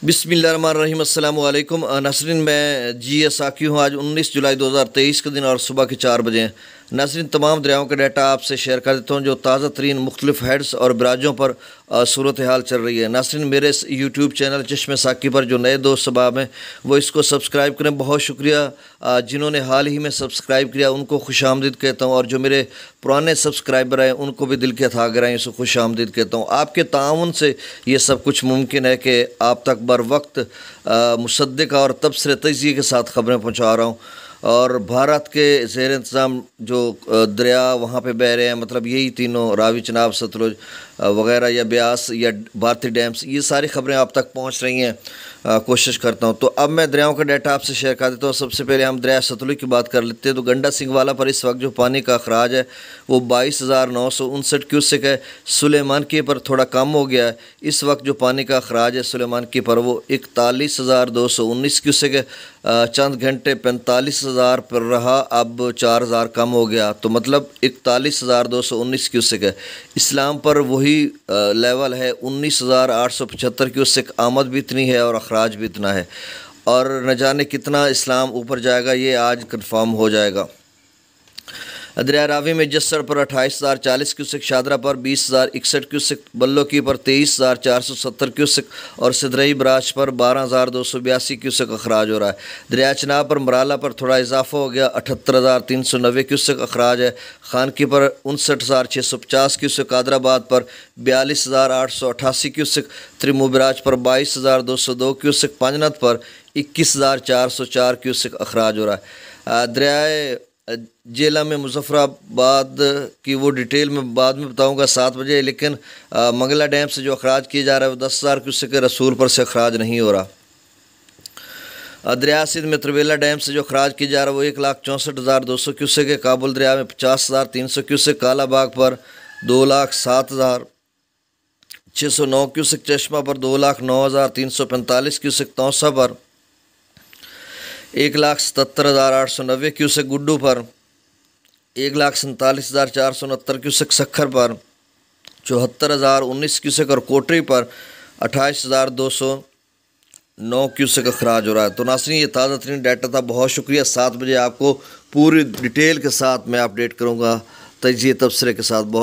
बिस्मिल्लाहिर्रहमानिर्रहीम अस्सलाम वालेकुम नाज़रीन, मैं जी साकी हूँ। आज 19 जुलाई 2023 के दिन और सुबह के 4 बजे हैं। नाज़रीन, तमाम दरियाओं का डाटा आपसे शेयर कर देता हूँ जो ताज़ा तरीन मुख्तलिफ हेड्स और बराजों पर सूरत हाल चल रही है। नाज़रीन, मेरे इस यूट्यूब चैनल चश्मे साकी पर जो नए दोस्त सबाब हैं वो इसको सब्सक्राइब करें। बहुत शुक्रिया जिन्होंने हाल ही में सब्सक्राइब किया, उनको खुशामदीद कहता हूँ, और जो मेरे पुराने सब्सक्राइबर हैं उनको भी दिल के अथा गहराइयों से खुशामदीद कहता हूँ। आपके ताउन से ये सब कुछ मुमकिन है कि आप तक बर वक्त मुसद्दिक़ और तबसरे तजिए के साथ ख़बरें पहुँचा रहा हूँ। और भारत के ज़ेर इंतज़ाम जो दरिया वहाँ पे बह रहे हैं, मतलब यही तीनों रावी, चनाब, सतलुज वग़ैरह या ब्यास या भारतीय डैम्स, ये सारी ख़बरें आप तक पहुँच रही हैं। कोशिश करता हूँ। तो अब मैं दरियाओं का डाटा आपसे शेयर कर देता हूँ। सबसे पहले हम दरिया सतलुज की बात कर लेते हैं। तो गंडा सिंघवाला पर इस वक्त जो पानी का अखराज है वो 22,959 क्यूसेक है। सुलेमान की पर थोड़ा कम हो गया है। इस वक्त जो पानी का अखराज है सुलेमान की पर वो 41,219 क्यूसेक है। चंद घंटे 45,000 पर रहा, अब 4,000 कम हो गया, तो मतलब 41,219 क्यूसेक है। इस्लाम पर वही लेवल है 19,875 क्यूसेक। आमद भी इतनी है और अखराज भी इतना है, और न जाने कितना इस्लाम ऊपर जाएगा, ये आज कंफर्म हो जाएगा। दरिया रावी में जस्सर पर 28,040 क्यूसेक, शादरा पर 20,061 क्यूसेक, बल्लो की पर 23,470 क्यूसेक और सिदरई बराज पर 12,282 क्यूसेक अखराज हो रहा है। दरिया चनाब पर मराला पर थोड़ा इजाफा हो गया, 78,390 क्यूसेक अखराज है। खानकी पर 59,650 क्यूसेक, कादराबाद पर 42,888 क्यूसेक, त्रिमू बराज पर 22,202 क्यूसेक, पांजनत पर 21,404 क्यूसेक अखराज हो रहा है। दरियाए जेला में मुजफ्फराबाद की वो डिटेल में बाद में बताऊंगा 7 बजे, लेकिन मंगला डैम से जो अखराज किया जा रहा है वो 10,000 क्यूसेक के, रसूलपुर से अखराज नहीं हो रहा। दरिया सिंध में त्रिवेला डैम से जो अखराज किया जा रहा है वो 1,64,200 क्यूसेक है। काबुल दरिया में 50,300 क्यूसेक, कालाबाग पर 2,07,609 क्यूसेक, चश्मा पर 2,09,345 क्यूसेक, तौसा पर 1,77,890 क्यूसेक, गुड्डू पर 1,47,469 क्यूसेक, सखर पर 74,019 क्यूसेक और कोटरी पर 28,209 क्यूसेक अखराज हो रहा है। तो नाज़रीन, ये ताज़ा तरीन डाटा था। बहुत शुक्रिया। 7 बजे आपको पूरी डिटेल के साथ मैं अपडेट करूँगा, तजिए तबसरे के साथ। बहुत